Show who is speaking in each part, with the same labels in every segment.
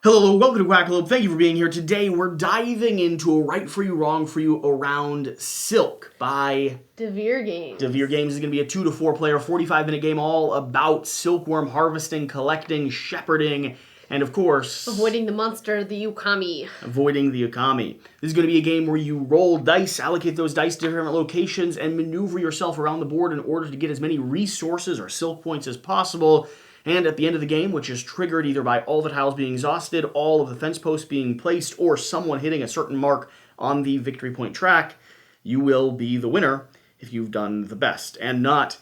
Speaker 1: Hello, welcome to Quackalope. Thank you for being here. Today we're diving into a right for you, wrong for you around Silk by
Speaker 2: Boardgames.
Speaker 1: Boardgames is going to be a 2 to 4 player, 45-minute game all about silkworm harvesting, collecting, shepherding, and of course,
Speaker 2: avoiding the monster, the ookamy.
Speaker 1: Avoiding the ookami. This is going to be a game where you roll dice, allocate those dice to different locations, and maneuver yourself around the board in order to get as many resources or silk points as possible. And at the end of the game, which is triggered either by all the tiles being exhausted, all of the fence posts being placed, or someone hitting a certain mark on the victory point track, you will be the winner if you've done the best and not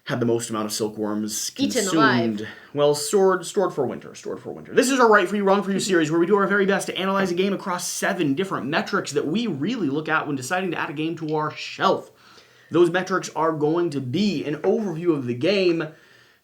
Speaker 1: had the most amount of silkworms consumed.
Speaker 2: Eaten alive.
Speaker 1: Well, stored for winter. This is our Right For You, Wrong For You series where we do our very best to analyze a game across 7 different metrics that we really look at when deciding to add a game to our shelf. Those metrics are going to be an overview of the game.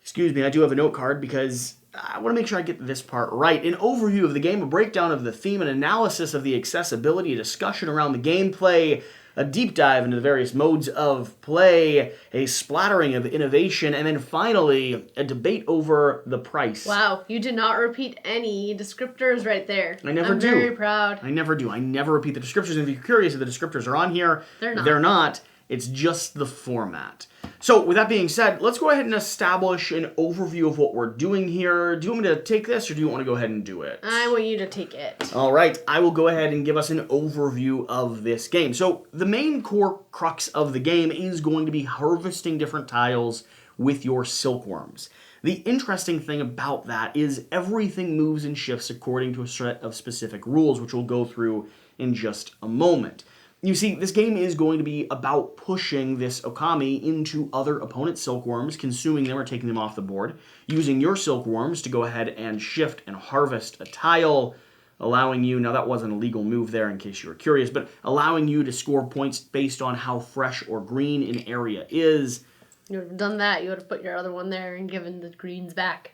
Speaker 1: Excuse me, I do have a note card because I want to make sure I get this part right. An overview of the game, a breakdown of the theme, an analysis of the accessibility, a discussion around the gameplay, a deep dive into the various modes of play, a splattering of innovation, and then finally, a debate over the price.
Speaker 2: Wow, you did not repeat any descriptors right there.
Speaker 1: I never do.
Speaker 2: I'm very proud.
Speaker 1: I never do. I never repeat the descriptors. And if you're curious if the descriptors are on here,
Speaker 2: They're not.
Speaker 1: It's just the format. So, with that being said, let's go ahead and establish an overview of what we're doing here. Do you want me to take this, or do you want to go ahead and do it?
Speaker 2: I want you to take it.
Speaker 1: All right, I will go ahead and give us an overview of this game. So, the main core crux of the game is going to be harvesting different tiles with your silkworms. The interesting thing about that is everything moves and shifts according to a set of specific rules, which we'll go through in just a moment. You see, this game is going to be about pushing this ookami into other opponent's silkworms, consuming them or taking them off the board, using your silkworms to go ahead and shift and harvest a tile, allowing you, now that wasn't a legal move there in case you were curious, but allowing you to score points based on how fresh or green an area is.
Speaker 2: You would have done that. You would have put your other one there and given the greens back.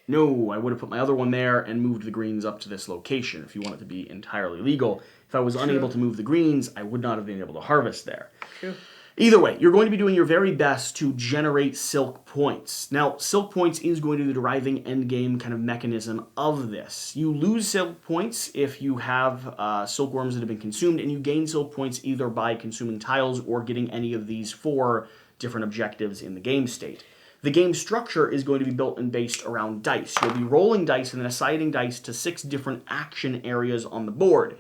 Speaker 1: No, I would have put my other one there and moved the greens up to this location if you want it to be entirely legal. If I was unable to move the greens, I would not have been able to harvest there.
Speaker 2: True.
Speaker 1: Either way, you're going to be doing your very best to generate silk points. Now, silk points is going to be the deriving endgame kind of mechanism of this. You lose silk points if you have silkworms that have been consumed, and you gain silk points either by consuming tiles or getting any of these 4 different objectives in the game state. The game structure is going to be built and based around dice. You'll be rolling dice and then assigning dice to 6 different action areas on the board.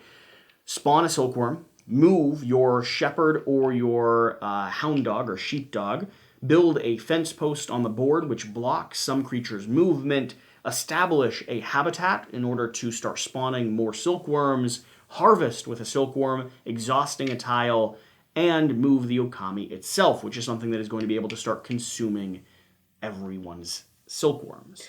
Speaker 1: Spawn a silkworm, move your shepherd or your hound dog or sheepdog, build a fence post on the board which blocks some creature's movement, establish a habitat in order to start spawning more silkworms, harvest with a silkworm, exhausting a tile, and move the ookami itself, which is something that is going to be able to start consuming everyone's silkworms.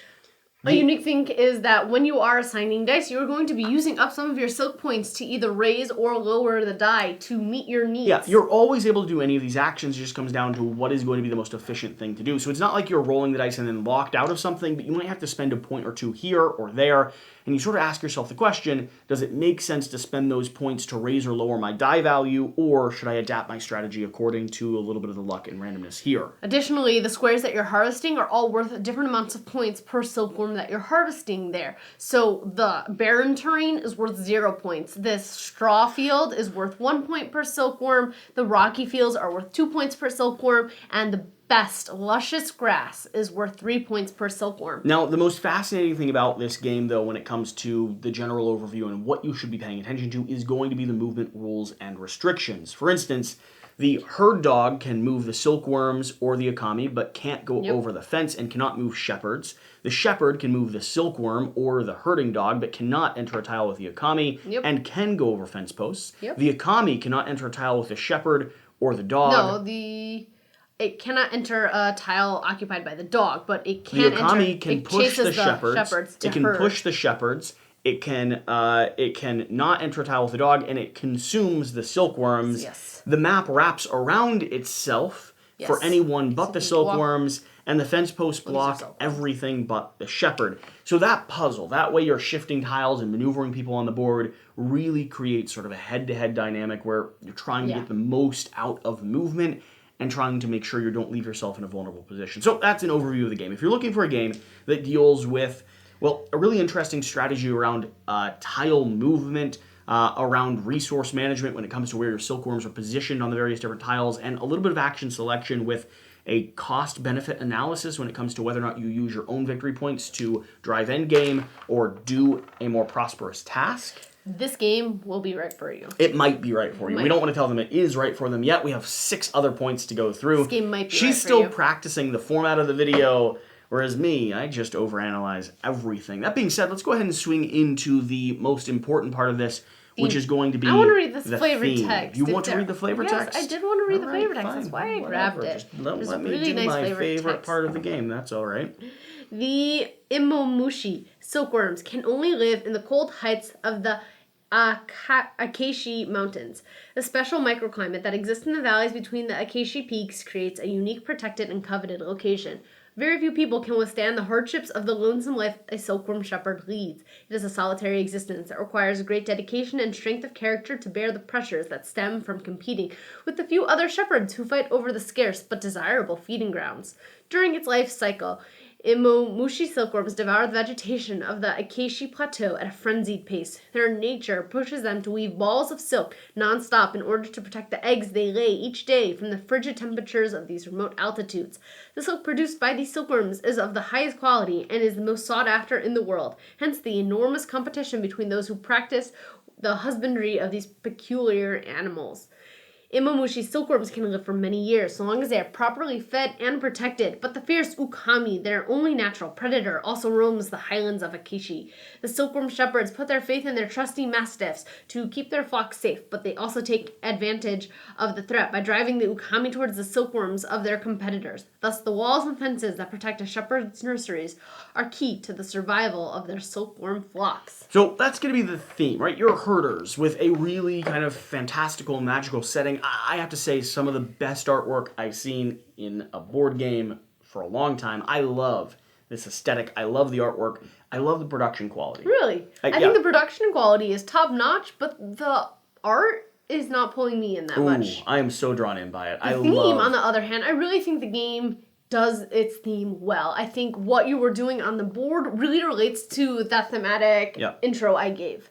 Speaker 2: A unique thing is that when you are assigning dice, you are going to be using up some of your silk points to either raise or lower the die to meet your needs.
Speaker 1: Yeah, you're always able to do any of these actions. It just comes down to what is going to be the most efficient thing to do. So it's not like you're rolling the dice and then locked out of something, but you might have to spend a point or 2 here or there. And you sort of ask yourself the question, does it make sense to spend those points to raise or lower my die value, or should I adapt my strategy according to a little bit of the luck and randomness here?
Speaker 2: Additionally, the squares that you're harvesting are all worth different amounts of points per silkworm that you're harvesting there. So the barren terrain is worth 0 points. This straw field is worth 1 point per silkworm. The rocky fields are worth 2 points per silkworm. And the best luscious grass is worth 3 points per silkworm.
Speaker 1: Now, the most fascinating thing about this game, though, when it comes to the general overview and what you should be paying attention to, is going to be the movement rules and restrictions. For instance, the herd dog can move the silkworms or the ookami, but can't go over the fence and cannot move shepherds. The shepherd can move the silkworm or the herding dog, but cannot enter a tile with the ookami and can go over fence posts. The ookami cannot enter a tile with the shepherd or the dog.
Speaker 2: No, it cannot enter a tile occupied by the dog, but it can
Speaker 1: the ookami can push the shepherds. It can push the shepherds. It can not enter a tile with the dog, and it consumes the silkworms.
Speaker 2: Yes.
Speaker 1: The map wraps around itself for anyone but the silkworms, and the fence posts block everything but the shepherd. So that puzzle, that way you're shifting tiles and maneuvering people on the board, really creates sort of a head-to-head dynamic where you're trying to get the most out of movement and trying to make sure you don't leave yourself in a vulnerable position. So that's an overview of the game. If you're looking for a game that deals with Well, a really interesting strategy around tile movement, around resource management when it comes to where your silkworms are positioned on the various different tiles, and a little bit of action selection with a cost-benefit analysis when it comes to whether or not you use your own victory points to drive endgame or do a more prosperous task.
Speaker 2: This game will be right for you.
Speaker 1: It might be right for you. We don't want to tell them it is right for them yet. We have 6 other points to go through.
Speaker 2: This game might be
Speaker 1: She's still practicing the format of the video, whereas me, I just overanalyze everything. That being said, let's go ahead and swing into the most important part of this, which is going to be
Speaker 2: I want to read this
Speaker 1: the
Speaker 2: flavor
Speaker 1: theme.
Speaker 2: text.
Speaker 1: You want to read the flavor text?
Speaker 2: Yes, I did want to read the flavor text.
Speaker 1: Fine.
Speaker 2: That's why I grabbed it.
Speaker 1: Just let me
Speaker 2: really
Speaker 1: do
Speaker 2: nice
Speaker 1: my favorite
Speaker 2: text.
Speaker 1: part of the game. That's all right.
Speaker 2: The Imomushi silkworms can only live in the cold heights of the Akaishi Mountains. The special microclimate that exists in the valleys between the Akaishi peaks creates a unique, protected, and coveted location. Very few people can withstand the hardships of the lonesome life a silkworm shepherd leads. It is a solitary existence that requires great dedication and strength of character to bear the pressures that stem from competing with the few other shepherds who fight over the scarce but desirable feeding grounds. During its life cycle, Imomushi silkworms devour the vegetation of the Akaishi Plateau at a frenzied pace. Their nature pushes them to weave balls of silk non-stop in order to protect the eggs they lay each day from the frigid temperatures of these remote altitudes. The silk produced by these silkworms is of the highest quality and is the most sought after in the world, hence the enormous competition between those who practice the husbandry of these peculiar animals. Imomushi silkworms can live for many years, so long as they are properly fed and protected, but the fierce ookamy, their only natural predator, also roams the highlands of Akaishi. The silkworm shepherds put their faith in their trusty mastiffs to keep their flocks safe, but they also take advantage of the threat by driving the ookamy towards the silkworms of their competitors. Thus, the walls and fences that protect a shepherd's nurseries are key to the survival of their silkworm flocks.
Speaker 1: So that's going to be the theme, right? You're herders with a really kind of fantastical, magical setting. I have to say, some of the best artwork I've seen in a board game for a long time. I love this aesthetic. I love the artwork. I love the production quality.
Speaker 2: Really? I think the production quality is top notch, but the art is not pulling me in that much.
Speaker 1: I am so drawn in by it.
Speaker 2: The theme, on the other hand, I really think the game does its theme well. I think what you were doing on the board really relates to that thematic intro I gave.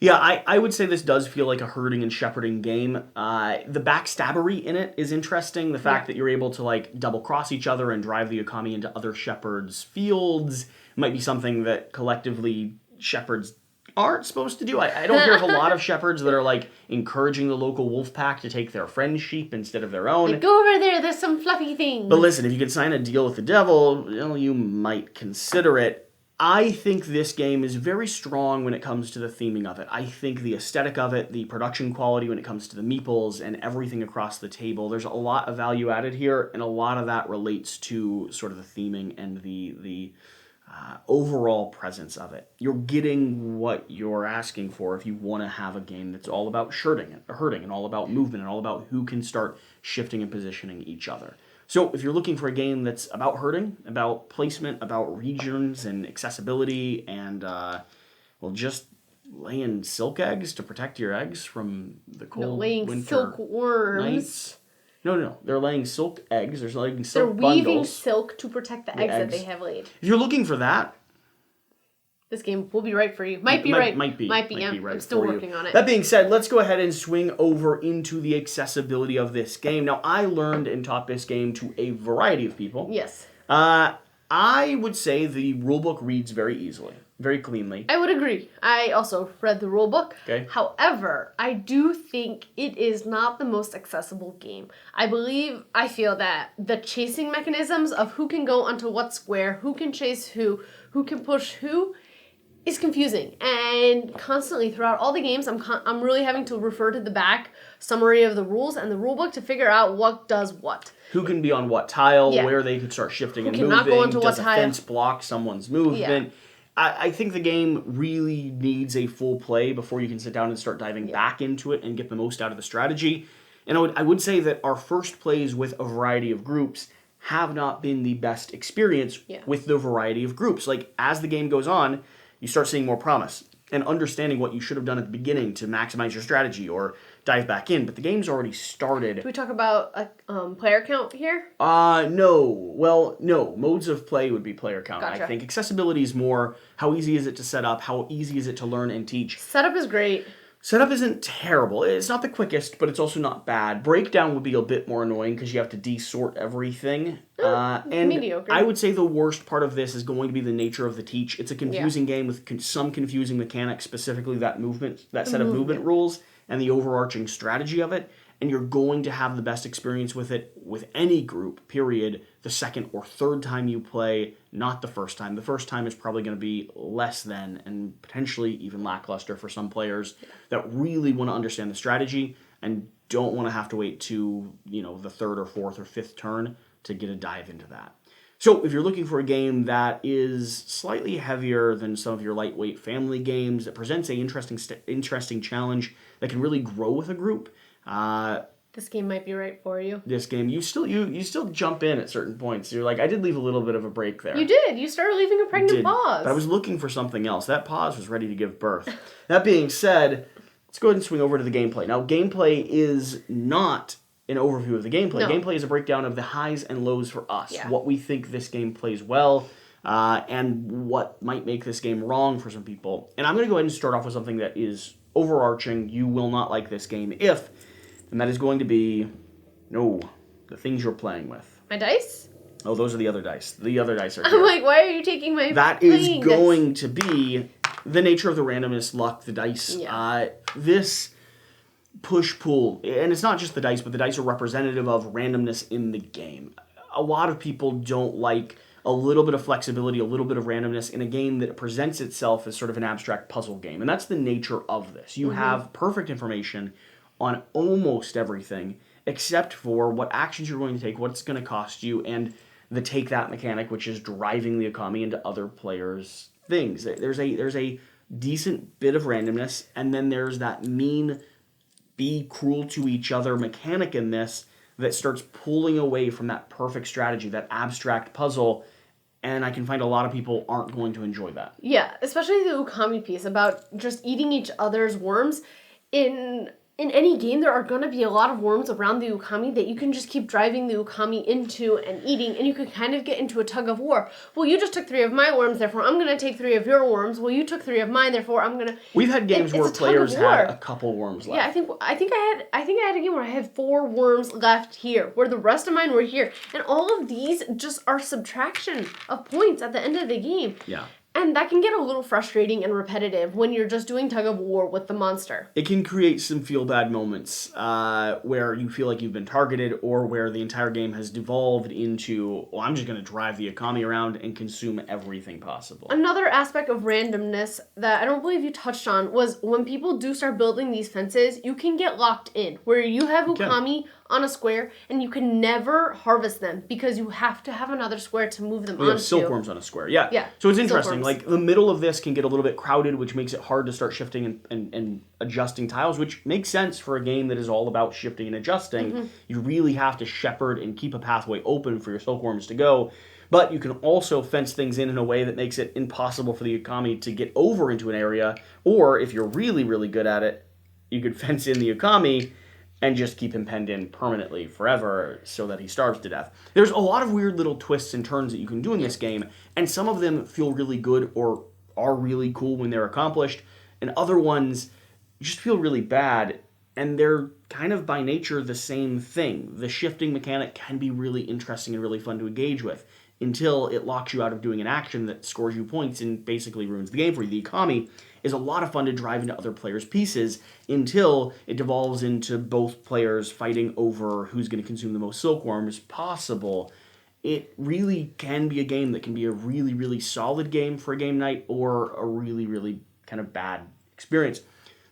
Speaker 1: Yeah, I would say this does feel like a herding and shepherding game. The backstabbery in it is interesting. The fact that you're able to like double cross each other and drive the ookamy into other shepherds' fields might be something that collectively shepherds aren't supposed to do. I don't hear of a lot of shepherds that are like encouraging the local wolf pack to take their friend's sheep instead of their own.
Speaker 2: Like, go over there's some fluffy things.
Speaker 1: But listen, if you could sign a deal with the devil, you might consider it. I think this game is very strong when it comes to the theming of it. I think the aesthetic of it, the production quality when it comes to the meeples and everything across the table, there's a lot of value added here, and a lot of that relates to sort of the theming and the overall presence of it. You're getting what you're asking for if you want to have a game that's all about herding and all about movement and all about who can start shifting and positioning each other. So if you're looking for a game that's about herding, about placement, about regions and accessibility, and just laying silk eggs to protect your eggs from the cold winter
Speaker 2: silkworms.
Speaker 1: Nights. No. They're laying silk eggs. They're laying silk
Speaker 2: bundles. They're weaving
Speaker 1: bundles.
Speaker 2: silk to protect the eggs that they have laid.
Speaker 1: If you're looking for that,
Speaker 2: this game will be right for you. Might be right.
Speaker 1: Might be right.
Speaker 2: I'm still working on it.
Speaker 1: That being said, let's go ahead and swing over into the accessibility of this game. Now, I learned and taught this game to a variety of people.
Speaker 2: Yes.
Speaker 1: I would say the rulebook reads very easily, very cleanly.
Speaker 2: I would agree. I also read the rulebook.
Speaker 1: Okay.
Speaker 2: However, I do think it is not the most accessible game. I feel that the chasing mechanisms of who can go onto what square, who can chase who can push who, is confusing, and constantly throughout all the games, I'm really having to refer to the back summary of the rules and the rulebook to figure out what does what.
Speaker 1: Who can be on what tile, where they could start shifting and moving,
Speaker 2: go into
Speaker 1: does
Speaker 2: what
Speaker 1: a
Speaker 2: tile.
Speaker 1: fence block someone's movement. I think the game really needs a full play before you can sit down and start diving back into it and get the most out of the strategy. And I would say that our first plays with a variety of groups have not been the best experience with the variety of groups. Like, as the game goes on, you start seeing more promise. and understanding what you should have done at the beginning to maximize your strategy or dive back in. But the game's already started.
Speaker 2: Do we talk about a player count here?
Speaker 1: No. Well, no. Modes of play would be player count.
Speaker 2: Gotcha.
Speaker 1: I think accessibility is more how easy is it to set up, how easy is it to learn and teach.
Speaker 2: Setup is great.
Speaker 1: Setup isn't terrible. It's not the quickest, but it's also not bad. Breakdown would be a bit more annoying because you have to desort everything. And
Speaker 2: mediocre.
Speaker 1: I would say the worst part of this is going to be the nature of the teach. It's a confusing game with some confusing mechanics, specifically that set of movement rules and the overarching strategy of it. And you're going to have the best experience with it with any group, period, the second or third time you play, not the first time. The first time is probably going to be less than and potentially even lackluster for some players that really want to understand the strategy and don't want to have to wait to, the third or fourth or fifth turn to get a dive into that. So if you're looking for a game that is slightly heavier than some of your lightweight family games, that presents an interesting challenge that can really grow with a group,
Speaker 2: this game might be right for you.
Speaker 1: This game, you still jump in at certain points. You're like, I did leave a little bit of a break there.
Speaker 2: You did. You started leaving a pregnant pause.
Speaker 1: But I was looking for something else. That pause was ready to give birth. That being said, let's go ahead and swing over to the gameplay. Now, gameplay is not an overview of the gameplay.
Speaker 2: No.
Speaker 1: Gameplay is a breakdown of the highs and lows for us.
Speaker 2: Yeah.
Speaker 1: What we think this game plays well, and what might make this game wrong for some people. And I'm going to go ahead and start off with something that is overarching. You will not like this game and that is going to be, the things you're playing with.
Speaker 2: My dice?
Speaker 1: Oh, those are the other dice. The other dice are
Speaker 2: I'm
Speaker 1: here.
Speaker 2: like, why are you taking my
Speaker 1: That is going to be the nature of the randomness, luck, the dice.
Speaker 2: Yeah.
Speaker 1: This push-pull, and it's not just the dice, but the dice are representative of randomness in the game. A lot of people don't like a little bit of flexibility, a little bit of randomness in a game that presents itself as sort of an abstract puzzle game. And that's the nature of this. You have perfect information on almost everything except for what actions you're going to take, what it's going to cost you, and the take that mechanic, which is driving the ookami into other players' things. There's a decent bit of randomness, and then there's that mean, be cruel to each other mechanic in this that starts pulling away from that perfect strategy, that abstract puzzle, and I can find a lot of people aren't going to enjoy that.
Speaker 2: Yeah, especially the ookami piece about just eating each other's worms. In any game, there are going to be a lot of worms around the ookami that you can just keep driving the ookami into and eating, and you can kind of get into a tug of war. Well, you just took 3 of my worms, therefore I'm going to take 3 of your worms. Well, you took 3 of mine, therefore I'm going to...
Speaker 1: We've had games where players had a couple worms left.
Speaker 2: Yeah, I think I had a game where I had 4 worms left here, where the rest of mine were here. And all of these just are subtraction of points at the end of the game.
Speaker 1: Yeah.
Speaker 2: And that can get a little frustrating and repetitive when you're just doing tug of war with the monster.
Speaker 1: It can create some feel-bad moments where you feel like you've been targeted or where the entire game has devolved into, well, I'm just going to drive the ookami around and consume everything possible.
Speaker 2: Another aspect of randomness that I don't believe you touched on was when people do start building these fences, you can get locked in, where you have ookami on a square and you can never harvest them because you have to have another square to move them onto.
Speaker 1: We have silkworms on a square, yeah.
Speaker 2: Yeah.
Speaker 1: So it's interesting.
Speaker 2: Silkworms.
Speaker 1: Like, the middle of this can get a little bit crowded, which makes it hard to start shifting and adjusting tiles, which makes sense for a game that is all about shifting and adjusting. You really have to shepherd and keep a pathway open for your silkworms to go. But you can also fence things in a way that makes it impossible for the ookami to get over into an area. Or, if you're really, really good at it, you could fence in the ookami and just keep him penned in permanently forever so that he starves to death. There's a lot of weird little twists and turns that you can do in this game, and some of them feel really good or are really cool when they're accomplished, and other ones just feel really bad, and they're kind of by nature the same thing. The shifting mechanic can be really interesting and really fun to engage with until it locks you out of doing an action that scores you points and basically ruins the game for you. The ookami is a lot of fun to drive into other players' pieces until it devolves into both players fighting over who's going to consume the most silkworms possible. It really can be a game that can be a really, really solid game for a game night or a really, really kind of bad experience.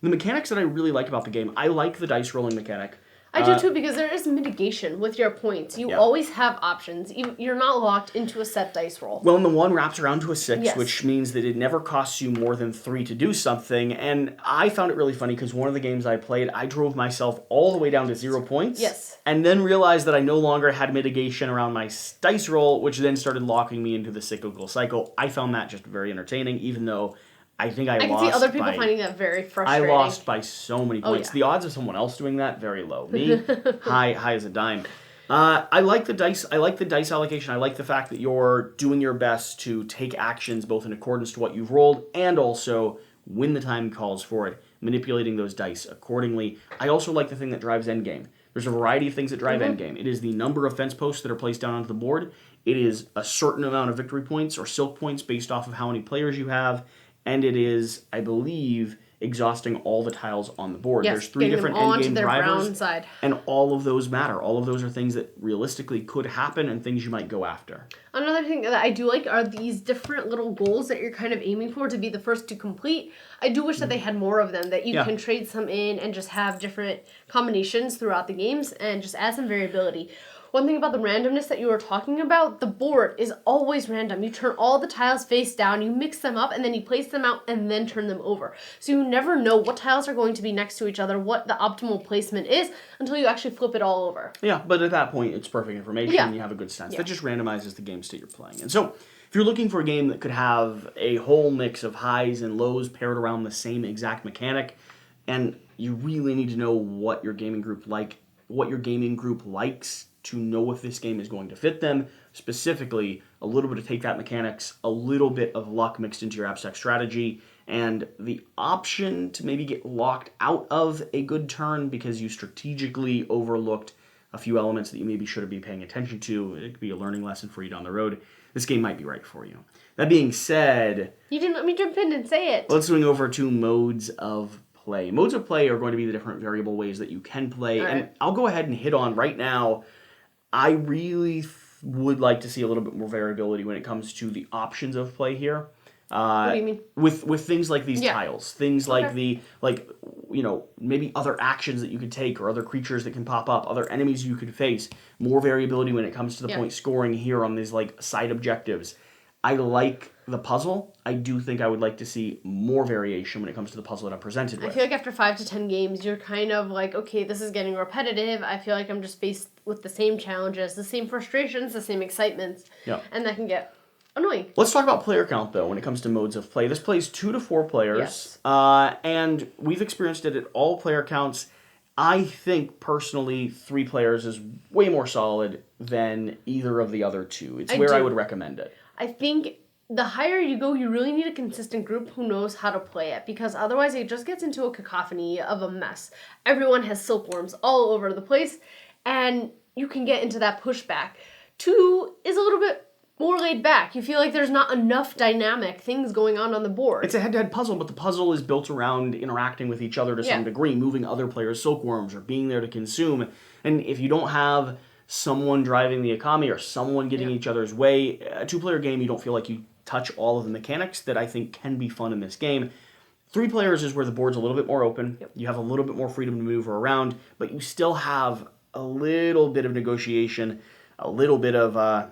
Speaker 1: The mechanics that I really like about the game, I like the dice rolling mechanic.
Speaker 2: I do too, because there is mitigation with your points. You always have options. You're not locked into a set dice roll.
Speaker 1: Well, and the 1 wraps around to a 6,
Speaker 2: Yes.
Speaker 1: which means that it never costs you more than 3 to do something. And I found it really funny because one of the games I played, I drove myself all the way down to 0 points.
Speaker 2: Yes.
Speaker 1: And then realized that I no longer had mitigation around my dice roll, which then started locking me into the cyclical cycle. I found that just very entertaining, even though I think I
Speaker 2: can
Speaker 1: lost
Speaker 2: see other people finding that very
Speaker 1: I
Speaker 2: frustrating.
Speaker 1: lost by so many points.
Speaker 2: yeah.
Speaker 1: The odds of someone else doing that, very low. Me, high as a dime. I like the dice. I like the dice allocation. I like the fact that you're doing your best to take actions both in accordance to what you've rolled and also, when the time calls for it, manipulating those dice accordingly. I also like the thing that drives endgame. There's a variety of things that drive endgame. It is the number of fence posts that are placed down onto the board. It is a certain amount of victory points or silk points based off of how many players you have. And it is, I believe, exhausting all the tiles on the board.
Speaker 2: Yes,
Speaker 1: There's 3 different endgame drivers,
Speaker 2: side.
Speaker 1: and all of those matter. All of those are things that realistically could happen and things you might go after.
Speaker 2: Another thing that I do like are these different little goals that you're kind of aiming for to be the first to complete. I do wish that they had more of them, that you can trade some in and just have different combinations throughout the games and just add some variability. One thing about the randomness that you were talking about, the board is always random. You turn all the tiles face down, you mix them up, and then you place them out and then turn them over. So you never know what tiles are going to be next to each other, what the optimal placement is, until you actually flip it all over.
Speaker 1: Yeah, but at that point, it's perfect information and you have a good sense. That just randomizes the game state you're playing. And so, if you're looking for a game that could have a whole mix of highs and lows paired around the same exact mechanic, and you really need to know what your gaming group likes to know if this game is going to fit them. Specifically, a little bit of take that mechanics, a little bit of luck mixed into your abstract strategy, and the option to maybe get locked out of a good turn because you strategically overlooked a few elements that you maybe should have been paying attention to. It could be a learning lesson for you down the road. This game might be right for you. That being said...
Speaker 2: You didn't let me jump in and say it.
Speaker 1: Let's swing over to modes of play. Modes of play are going to be the different variable ways that you can play, and I'll go ahead and hit on right now. I really would like to see a little bit more variability when it comes to the options of play here.
Speaker 2: What do you mean?
Speaker 1: With things like these tiles, things like maybe other actions that you could take or other creatures that can pop up, other enemies you could face. More variability when it comes to the point scoring here on these like side objectives. I like the puzzle. I do think I would like to see more variation when it comes to the puzzle that I'm presented with.
Speaker 2: I feel like after 5 to 10 games, you're kind of like, okay, this is getting repetitive. I feel like I'm just faced with the same challenges, the same frustrations, the same excitements.
Speaker 1: Yeah.
Speaker 2: And that can get annoying.
Speaker 1: Let's talk about player count, though, when it comes to modes of play. This plays 2 to 4 players.
Speaker 2: Yes.
Speaker 1: And we've experienced it at all player counts. I think, personally, 3 players is way more solid than either of the other 2. It's where I would recommend it.
Speaker 2: I think the higher you go, you really need a consistent group who knows how to play it, because otherwise it just gets into a cacophony of a mess. Everyone has silkworms all over the place, and you can get into that pushback. 2 is a little bit more laid back. You feel like there's not enough dynamic things going on the board.
Speaker 1: It's a head-to-head puzzle, but the puzzle is built around interacting with each other to some degree, moving other players' silkworms or being there to consume. And if you don't have someone driving the ookamy or someone getting each other's way, a 2-player game, you don't feel like you touch all of the mechanics that I think can be fun in this game. 3 players is where the board's a little bit more open. You have a little bit more freedom to maneuver around, but you still have a little bit of negotiation, a little bit of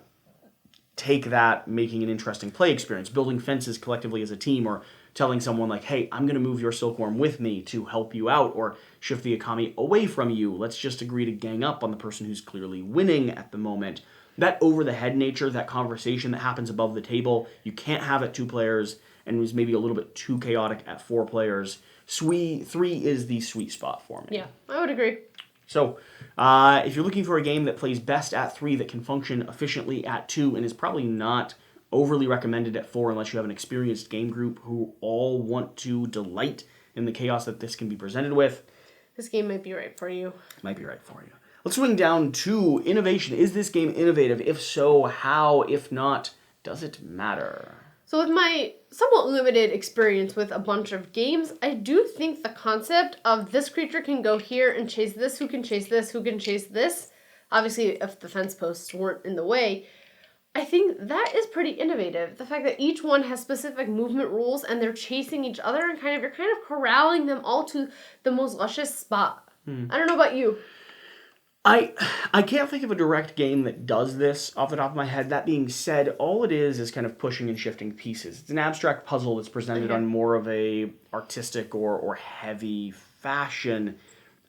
Speaker 1: take that, making an interesting play experience, building fences collectively as a team, or telling someone like, hey, I'm going to move your silkworm with me to help you out, or shift the ookamy away from you. Let's just agree to gang up on the person who's clearly winning at the moment. That over-the-head nature, that conversation that happens above the table, you can't have at 2 players, and was maybe a little bit too chaotic at 4 players. 3 is the sweet spot for me.
Speaker 2: Yeah, I would agree.
Speaker 1: So, if you're looking for a game that plays best at 3, that can function efficiently at 2, and is probably not overly recommended at 4 unless you have an experienced game group who all want to delight in the chaos that this can be presented with,
Speaker 2: this game might be right for you.
Speaker 1: Might be right for you. Let's swing down to innovation. Is this game innovative? If so, how? If not, does it matter?
Speaker 2: So with my somewhat limited experience with a bunch of games, I do think the concept of this creature can go here and chase this, who can chase this, who can chase this, obviously if the fence posts weren't in the way, I think that is pretty innovative. The fact that each one has specific movement rules and they're chasing each other and you're kind of corralling them all to the most luscious spot. I don't know about you.
Speaker 1: I can't think of a direct game that does this off the top of my head. That being said, all it is kind of pushing and shifting pieces. It's an abstract puzzle that's presented on more of a artistic or heavy fashion.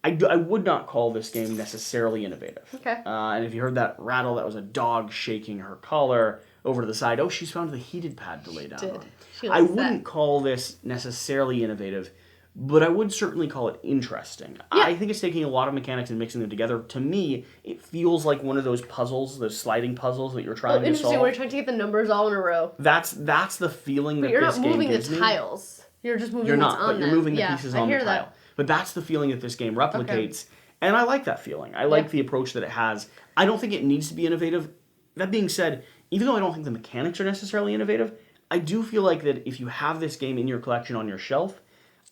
Speaker 1: I would not call this game necessarily innovative.
Speaker 2: Okay.
Speaker 1: And if you heard that rattle, that was a dog shaking her collar. over to the side. Oh, she's found the heated pad to lay down on.
Speaker 2: She
Speaker 1: I
Speaker 2: likes
Speaker 1: wouldn't call this necessarily innovative, but I would certainly call it interesting.
Speaker 2: Yeah.
Speaker 1: I think it's taking a lot of mechanics and mixing them together. To me, it feels like one of those puzzles, those sliding puzzles that you're trying to
Speaker 2: interesting.
Speaker 1: solve.
Speaker 2: We're trying to get the numbers all in a row.
Speaker 1: That's the feeling
Speaker 2: But
Speaker 1: that
Speaker 2: you're
Speaker 1: this
Speaker 2: not
Speaker 1: game
Speaker 2: moving
Speaker 1: gives
Speaker 2: the
Speaker 1: me.
Speaker 2: tiles. You're just moving
Speaker 1: You're
Speaker 2: what's
Speaker 1: not,
Speaker 2: on
Speaker 1: but you're
Speaker 2: them.
Speaker 1: moving the pieces on the tile.
Speaker 2: That.
Speaker 1: But that's the feeling that this game replicates, and I like that feeling. I like the approach that it has. I don't think it needs to be innovative. That being said, even though I don't think the mechanics are necessarily innovative, I do feel like that if you have this game in your collection on your shelf,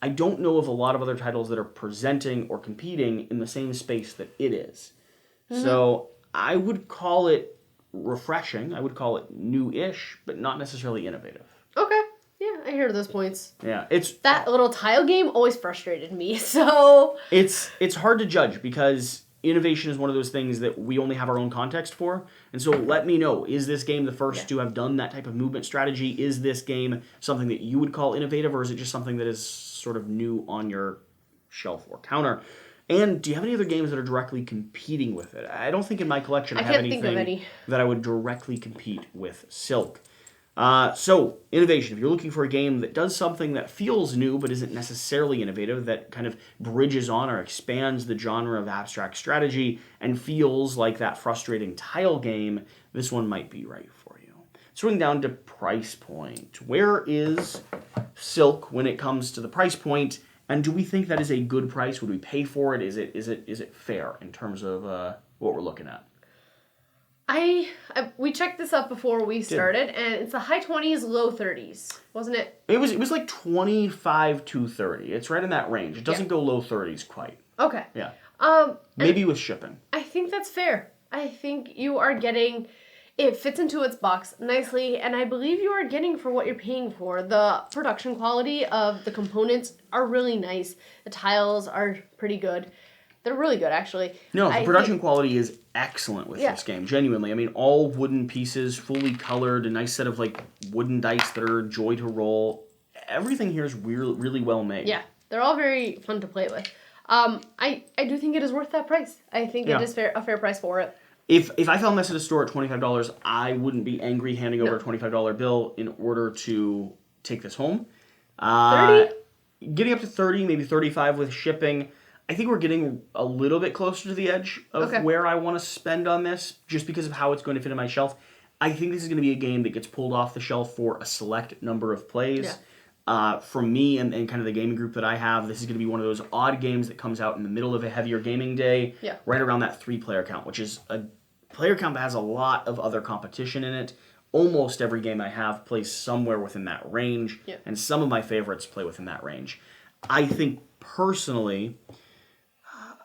Speaker 1: I don't know of a lot of other titles that are presenting or competing in the same space that it is. Mm-hmm. So I would call it refreshing. I would call it new-ish, but not necessarily innovative.
Speaker 2: Okay. Yeah, I hear those points.
Speaker 1: Yeah, it's
Speaker 2: that little tile game always frustrated me. So
Speaker 1: it's hard to judge because innovation is one of those things that we only have our own context for. And so let me know, is this game the first to have done that type of movement strategy? Is this game something that you would call innovative, or is it just something that is sort of new on your shelf or counter? And do you have any other games that are directly competing with it? I don't think in my collection I have anything that I would directly compete with Silk. So, innovation. If you're looking for a game that does something that feels new but isn't necessarily innovative, that kind of bridges on or expands the genre of abstract strategy and feels like that frustrating tile game, this one might be right for you. Swing down to price point. Where is Silk when it comes to the price point? And do we think that is a good price? Would we pay for it? Is it fair in terms of what we're looking at?
Speaker 2: We checked this up before we started, and it's the high 20s, low 30s, wasn't it?
Speaker 1: It was like 25 to 30. It's right in that range. It doesn't go low 30s quite.
Speaker 2: Okay.
Speaker 1: Yeah. Maybe with shipping.
Speaker 2: I think that's fair. I think you are getting... It fits into its box nicely, and I believe you are getting for what you're paying for. The production quality of the components are really nice. The tiles are pretty good. They're really good, actually.
Speaker 1: No, the production quality is excellent with this game, genuinely. I mean, all wooden pieces, fully colored, a nice set of like wooden dice that are a joy to roll. Everything here is really well made.
Speaker 2: Yeah, they're all very fun to play with. I do think it is worth that price. I think it is a fair price for it.
Speaker 1: If I found this at a store at $25, I wouldn't be angry handing over a $25 bill in order to take this home.
Speaker 2: 30?
Speaker 1: Getting up to 30, maybe 35 with shipping. I think we're getting a little bit closer to the edge of where I want to spend on this, just because of how it's going to fit in my shelf. I think this is going to be a game that gets pulled off the shelf for a select number of plays. Yeah. From me and kind of the gaming group that I have, this is going to be one of those odd games that comes out in the middle of a heavier gaming day, right around that 3-player count, which is a player count that has a lot of other competition in it. Almost every game I have plays somewhere within that range, and some of my favorites play within that range. I think personally,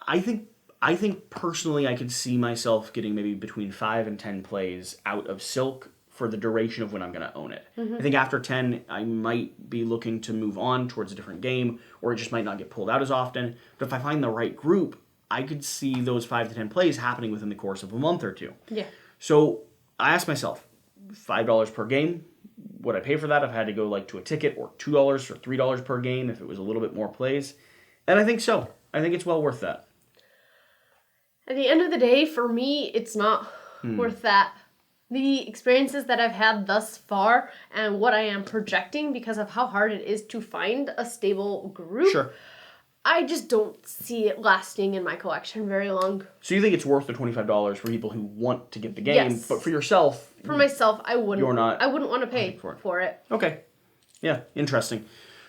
Speaker 1: I could see myself getting maybe between 5 and 10 plays out of Silk for the duration of when I'm going to own it. Mm-hmm. I think after 10, I might be looking to move on towards a different game, or it just might not get pulled out as often. But if I find the right group, I could see those 5 to 10 plays happening within the course of a month or two. Yeah. So I asked myself, $5 per game, would I pay for that if I had to go like to a ticket, or $2 or $3 per game if it was a little bit more plays? And I think so. I think it's well worth that.
Speaker 2: At the end of the day, for me, it's not worth that. The experiences that I've had thus far and what I am projecting because of how hard it is to find a stable group, I just don't see it lasting in my collection very long.
Speaker 1: So you think it's worth the $25 for people who want to get the game, but for yourself...
Speaker 2: For myself, I wouldn't want to pay for it.
Speaker 1: Okay. Yeah, interesting.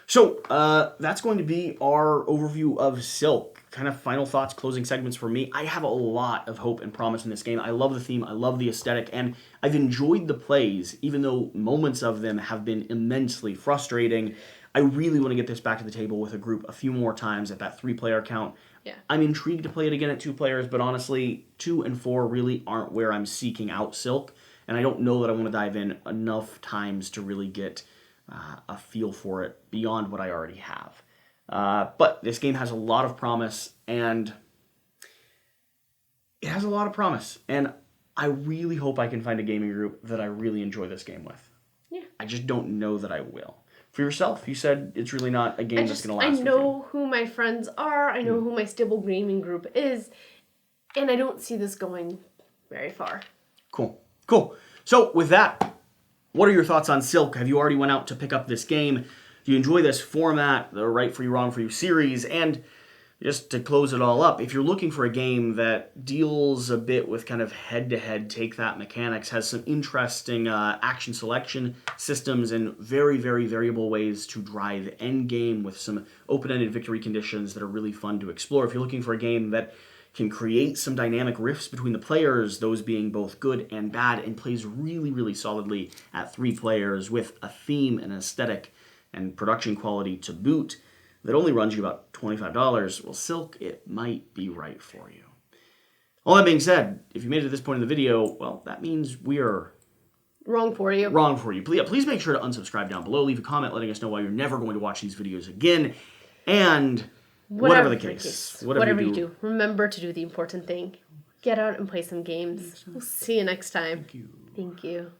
Speaker 1: So that's going to be our overview of Silk. Kind of final thoughts, closing segments for me. I have a lot of hope and promise in this game. I love the theme, I love the aesthetic, and I've enjoyed the plays, even though moments of them have been immensely frustrating. I really want to get this back to the table with a group a few more times at that 3-player count. Yeah. I'm intrigued to play it again at 2 players, but honestly, 2 and 4 really aren't where I'm seeking out Silk, and I don't know that I want to dive in enough times to really get a feel for it beyond what I already have. But this game has a lot of promise, and I really hope I can find a gaming group that I really enjoy this game with. Yeah. I just don't know that I will. For yourself, you said it's really not a game that's going to last.
Speaker 2: I know who my friends are, I know who my stable gaming group is, and I don't see this going very far.
Speaker 1: Cool. So with that, What are your thoughts on Silk? Have you already went out to pick up this game? Do you enjoy this format, the Right For You, Wrong For You series? And just to close it all up, if you're looking for a game that deals a bit with kind of head-to-head take-that mechanics, has some interesting action selection systems and very, very variable ways to drive endgame with some open-ended victory conditions that are really fun to explore. If you're looking for a game that can create some dynamic rifts between the players, those being both good and bad, and plays really, really solidly at 3 players with a theme, an aesthetic, and production quality to boot, that only runs you about $25, well, Silk, it might be right for you. All that being said, if you made it to this point in the video, well, that means we are
Speaker 2: wrong for you.
Speaker 1: Wrong for you. Please make sure to unsubscribe down below. Leave a comment letting us know why you're never going to watch these videos again. And whatever the case, whatever you do,
Speaker 2: remember to do the important thing. Get out and play some games. We'll see you next time.
Speaker 1: Thank you.
Speaker 2: Thank you.